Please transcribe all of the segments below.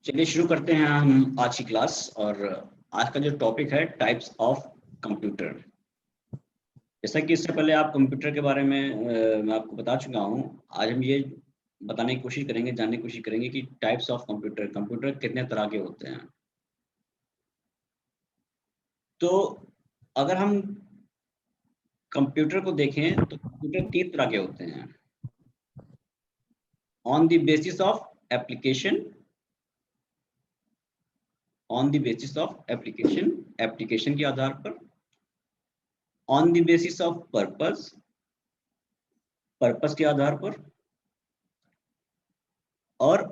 चलिए शुरू करते हैं हम आज की क्लास। और आज का जो टॉपिक है टाइप्स ऑफ कंप्यूटर। जैसा कि इससे पहले आप कंप्यूटर के बारे में मैं आपको बता चुका हूं। आज हम ये बताने की कोशिश करेंगे, जानने की कोशिश करेंगे कि टाइप्स ऑफ कंप्यूटर, कंप्यूटर कितने तरह के होते हैं। तो अगर हम कंप्यूटर को देखें तो कंप्यूटर 3 तरह के होते हैं। On the basis of application, on the basis of application, application के आधार पर। On the basis of purpose, purpose के आधार पर। और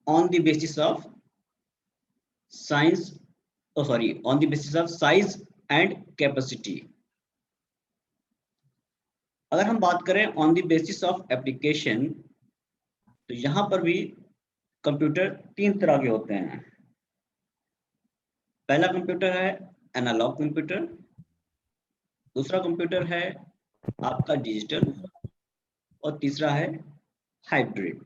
on the basis of science, on the basis of size and capacity. अगर हम बात करें on the basis of application, तो यहां पर भी कंप्यूटर 3 तरह के होते हैं। पहला कंप्यूटर है एनालॉग कंप्यूटर, दूसरा कंप्यूटर है आपका डिजिटल, और तीसरा है हाइब्रिड।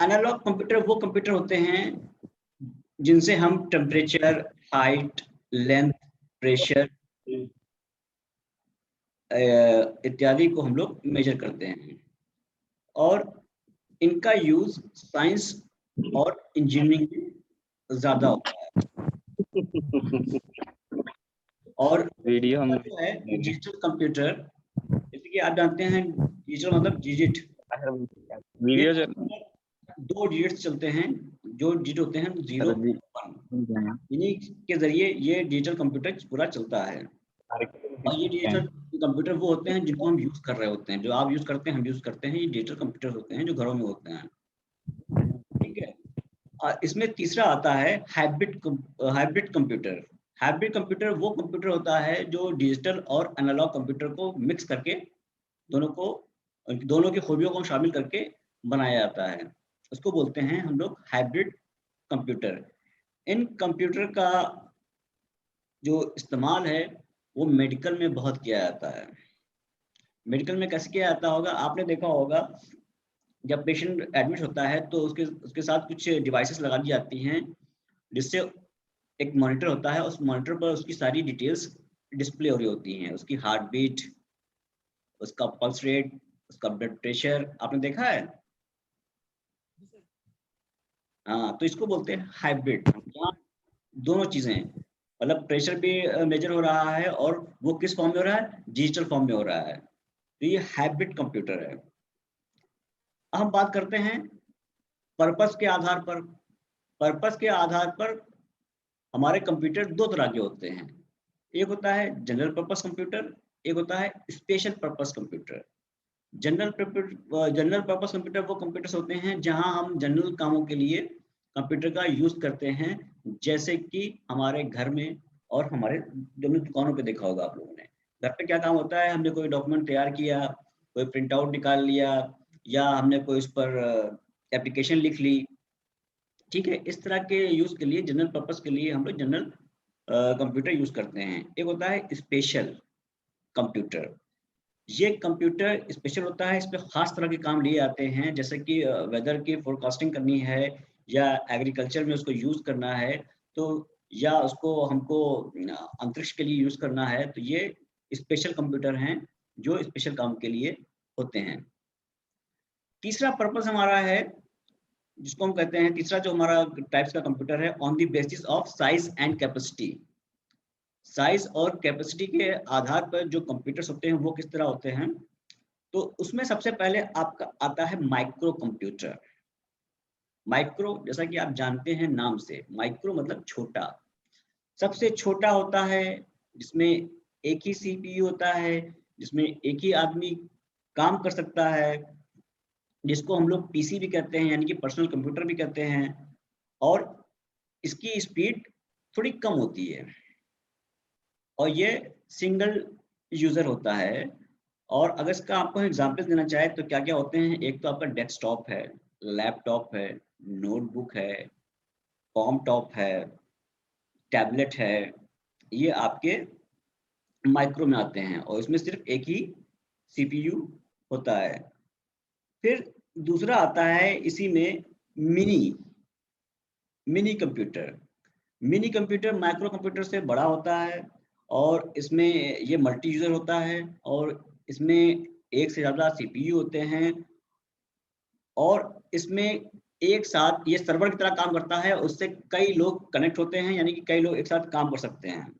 एनालॉग कंप्यूटर वो कंप्यूटर होते हैं जिनसे हम टेम्परेचर, हाइट, लेंथ, प्रेशर इत्यादि को हम लोग मेजर करते हैं, और इनका यूज साइंस और इंजीनियरिंग में ज्यादा होता है। और वीडियो हम जो है डिजिटल कंप्यूटर, जैसे कि आप जानते हैं डिजिटल मतलब डिजिट, वीडियो जो 2 डिजिट्स चलते हैं। जो डिजिट होते हैं 0 1, इन्हीं के जरिए ये डिजिटल कंप्यूटर पूरा चलता है। और ये डिजिटल कंप्यूटर वो होते हैं जिनको हम यूज कर रहे होते हैं, जो आप यूज करते हैं, हम यूज करते हैं। ये डिजिटल कंप्यूटर होते हैं जो घरों में होते हैं, ठीक है। और इसमें तीसरा आता है हाइब्रिड कंप्यूटर। हाइब्रिड कंप्यूटर वो कंप्यूटर होता है जो डिजिटल और एनालॉग कंप्यूटर को मिक्स करके दोनों को, दोनों की खूबियों को शामिल करके बनाया जाता है। उसको बोलते हैं हम लोग हाइब्रिड कंप्यूटर। इन कंप्यूटर का जो इस्तेमाल है वो मेडिकल में बहुत किया जाता है। मेडिकल में कैसे किया जाता होगा, आपने देखा होगा जब पेशेंट एडमिट होता है तो उसके साथ कुछ डिवाइसेस लगा दी जाती हैं, जिससे एक मॉनिटर होता है, उस मॉनिटर पर उसकी सारी डिटेल्स डिस्प्ले हो रही होती हैं। उसकी हार्ट बीट, उसका पल्स रेट, उसका ब्लड प्रेशर, आपने देखा है। हाँ, तो इसको बोलते हैं हाइब्रिड। यहाँ दोनों चीजें, मतलब प्रेशर भी मेजर हो रहा है और वो किस फॉर्म में हो रहा है, डिजिटल फॉर्म में हो रहा है। तो ये हाइब्रिड कंप्यूटर है। अब हम बात करते हैं पर्पस के आधार पर। पर्पस के आधार पर हमारे कंप्यूटर 2 तरह के होते हैं। एक होता है जनरल पर्पस कंप्यूटर, एक होता है special purpose computer. General purpose computer वो कंप्यूटर्स होते हैं जहां हम जनरल कामों के लिए कंप्यूटर का यूज करते हैं, जैसे कि हमारे घर में और हमारे जनरल दुकानों पे देखा होगा आप लोगों ने। घर पे क्या काम होता है, हमने कोई डॉक्यूमेंट तैयार किया, कोई प्रिंट आउट निकाल लिया, या हमने कोई उस पर एप्लीकेशन लिख ली, ठीक है। इस तरह के यूज के लिए, जनरल पर्पस के लिए हम लोग जनरल कंप्यूटर यूज करते हैं। एक होता है स्पेशल कंप्यूटर। ये कंप्यूटर स्पेशल होता है, इस पे खास तरह के काम लिए जाते हैं, जैसे कि वेदर की फोरकास्टिंग करनी है, या एग्रीकल्चर में उसको यूज करना है, तो या उसको हमको अंतरिक्ष के लिए यूज करना है, तो ये स्पेशल कंप्यूटर हैं जो स्पेशल काम के लिए होते हैं। तीसरा पर्पस हमारा है, जिसको हम कहते हैं, तीसरा जो हमारा टाइप्स का कंप्यूटर है, on the basis of size and capacity. Size और कैपेसिटी के आधार पर जो कंप्यूटर्स होते हैं वो किस तरह होते हैं, तो उसमें सबसे पहले आपका आता है माइक्रो कंप्यूटर। माइक्रो, जैसा कि आप जानते हैं नाम से, माइक्रो मतलब छोटा। सबसे छोटा होता है जिसमें एक ही सीपीयू होता है, जिसमें एक ही आदमी काम कर सकता है, जिसको हम लोग पीसी भी कहते हैं, यानी कि पर्सनल कंप्यूटर भी कहते हैं। और इसकी स्पीड थोड़ी कम होती है, और ये सिंगल यूजर होता है। और अगर इसका आपको एग्जांपल देना चाहे तो क्या क्या होते हैं, एक तो आपका डेस्कटॉप है, लैपटॉप है, नोटबुक है, कॉम टॉप है, टैबलेट है। ये आपके माइक्रो में आते हैं, और इसमें सिर्फ एक ही सीपीयू होता है। फिर दूसरा आता है इसी में mini computer. Mini computer micro computer से बड़ा होता है और इसमें ये मल्टी यूजर होता है और इसमें एक से ज़्यादा सीपीयू होते हैं और इसमें एक साथ ये सर्वर की तरह काम करता है, उससे कई लोग कनेक्ट होते हैं, यानी कि कई लोग एक साथ काम कर सकते हैं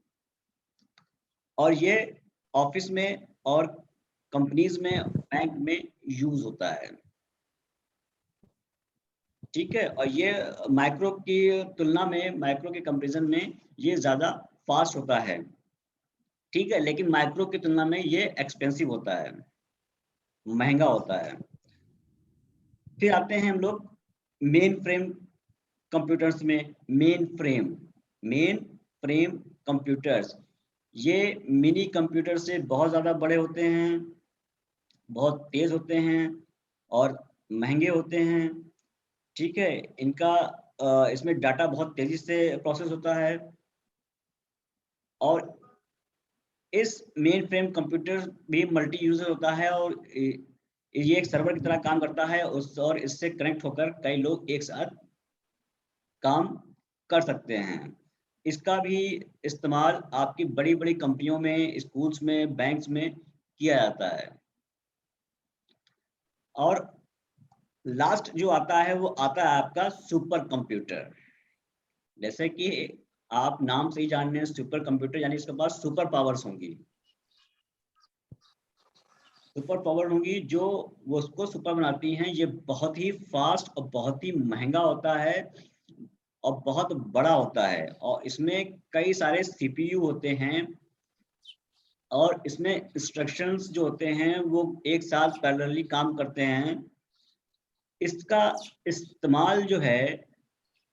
और ये ऑफिस में और कंपनीज में, बैंक में यूज होता है। ठीक है, और ये माइक्रो की तुलना में, माइक्रो के कंपैरिजन में ये ज़्यादा फास्ट होता है। ठीक है, लेकिन माइक्रो की तुलना में ये एक्सपेंसिव होता है, महंगा होता है। फिर आते हैं हम लोग मेन फ्रेम कंप्यूटर्स में। मेन फ्रेम कंप्यूटर्स, ये मिनी कंप्यूटर से बहुत ज़्यादा बड़े होते हैं, बहुत तेज़ होते हैं और महंगे होते हैं। ठीक है, इनका इसमें डाटा बहुत तेज़ी से प्रोसेस होता है और इस मेन फ्रेम कंप्यूटर भी मल्टी यूजर होता है और ये एक सर्वर की तरह काम करता है उस, और इससे कनेक्ट होकर कई लोग एक साथ काम कर सकते हैं। इसका भी इस्तेमाल आपकी बड़ी-बड़ी कंपनियों में, स्कूल्स में, बैंक्स में किया जाता है। और लास्ट जो आता है वो आता है आपका सुपर कंप्यूटर। जैसे कि आप नाम से ही जान रहे हैं, सुपर कंप्यूटर यानी इसके पास सुपर पावर्स होंगी। सुपर पावर होंगी जो वो उसको सुपर बनाती हैं। ये बहुत ही फास्ट और बहुत ही महंगा होता है और बहुत बड़ा होता है और इसमें कई सारे सीपीयू होते हैं और इसमें इंस्ट्रक्शंस जो होते हैं वो एक साथ पैरेलली काम करते हैं। इसका इस्तेमाल जो है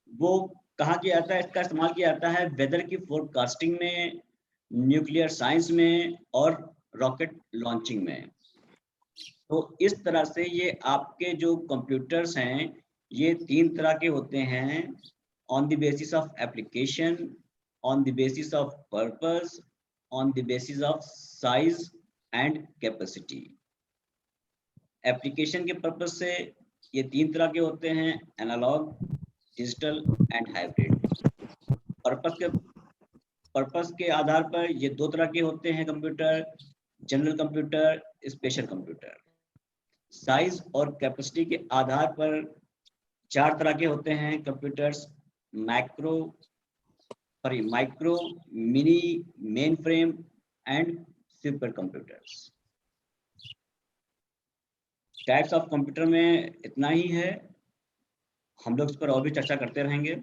वो कहाँ किया जाता है? इसका इस्तेमाल किया जाता है वेदर की फोरकास्टिंग में, न्यूक्लियर साइंस में और रॉकेट लॉन्चिंग में। तो इस तरह से ये आपके जो कंप्यूटर्स हैं, ये 3 तरह के होते हैं, on the basis of application, on the basis of purpose, on the basis of size and capacity. Application के पर्पस से ये 3 तरह के होते हैं, analog, digital and hybrid. Purpose के आधार पर ये 2 तरह के होते हैं computer, general computer, special computer. Size और कैपेसिटी के आधार पर 4 तरह के होते हैं computers, micro, mini, mainframe and super computers. Types of computer में इतना ही है, हम लोग इस पर और भी चर्चा करते रहेंगे।